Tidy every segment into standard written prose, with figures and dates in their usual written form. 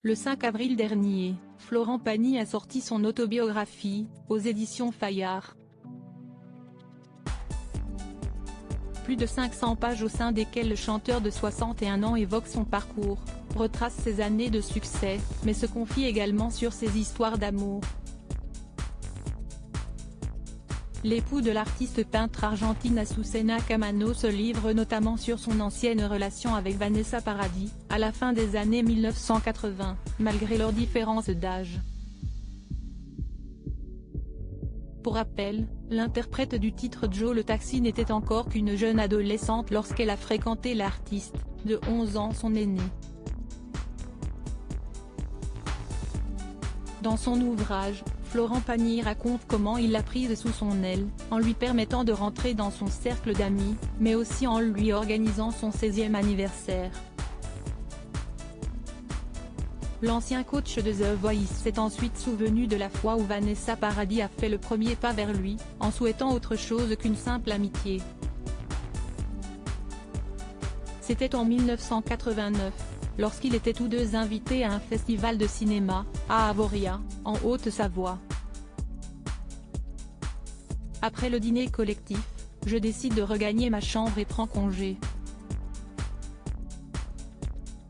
Le 5 avril dernier, Florent Pagny a sorti son autobiographie, aux éditions Fayard. Plus de 500 pages au sein desquelles le chanteur de 61 ans évoque son parcours, retrace ses années de succès, mais se confie également sur ses histoires d'amour. L'époux de l'artiste peintre argentine Azucena Camano se livre notamment sur son ancienne relation avec Vanessa Paradis, à la fin des années 1980, malgré leurs différences d'âge. Pour rappel, l'interprète du titre Joe le Taxi n'était encore qu'une jeune adolescente lorsqu'elle a fréquenté l'artiste, de 11 ans son aîné. Dans son ouvrage, Florent Pagny raconte comment il l'a prise sous son aile, en lui permettant de rentrer dans son cercle d'amis, mais aussi en lui organisant son 16e anniversaire. L'ancien coach de The Voice s'est ensuite souvenu de la fois où Vanessa Paradis a fait le premier pas vers lui, en souhaitant autre chose qu'une simple amitié. C'était en 1989, lorsqu'ils étaient tous deux invités à un festival de cinéma, à Avoria, en Haute-Savoie. Après le dîner collectif, je décide de regagner ma chambre et prends congé.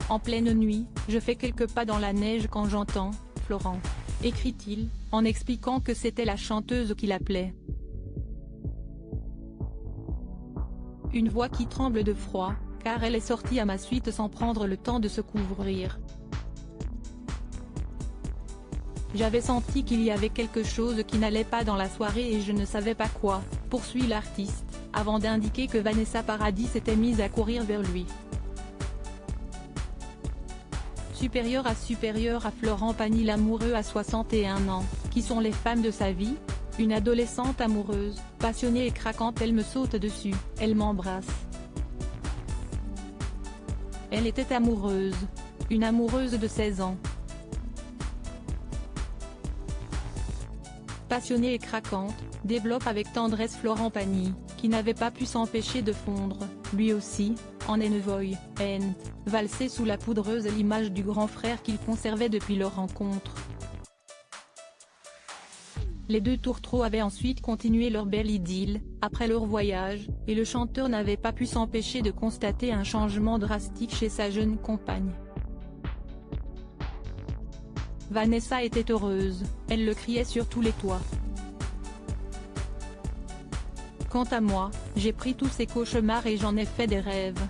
En pleine nuit, je fais quelques pas dans la neige quand j'entends « Florent », écrit-il, en expliquant que c'était la chanteuse qui l'appelait. Une voix qui tremble de froid, car elle est sortie à ma suite sans prendre le temps de se couvrir. J'avais senti qu'il y avait quelque chose qui n'allait pas dans la soirée et je ne savais pas quoi, poursuit l'artiste, avant d'indiquer que Vanessa Paradis s'était mise à courir vers lui. Supérieur à Florent Pagny, l'amoureux à 61 ans, qui sont les femmes de sa vie? Une adolescente amoureuse, passionnée et craquante, elle me saute dessus, elle m'embrasse. Elle était amoureuse. Une amoureuse de 16 ans. Passionnée et craquante, développe avec tendresse Florent Pagny, qui n'avait pas pu s'empêcher de fondre, lui aussi, en Envoy, valser sous la poudreuse l'image du grand frère qu'il conservait depuis leur rencontre. Les deux tourtereaux avaient ensuite continué leur belle idylle, après leur voyage, et le chanteur n'avait pas pu s'empêcher de constater un changement drastique chez sa jeune compagne. Vanessa était heureuse, elle le criait sur tous les toits. Quant à moi, j'ai pris tous ces cauchemars et j'en ai fait des rêves.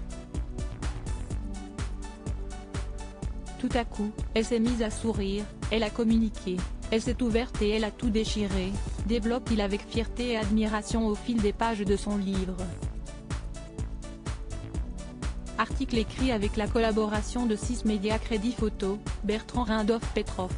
Tout à coup, elle s'est mise à sourire, elle a communiqué, elle s'est ouverte et elle a tout déchiré, développe-t-il avec fierté et admiration au fil des pages de son livre. Article écrit avec la collaboration de 6 médias Crédit Photo, Bertrand Rindolph Petrov.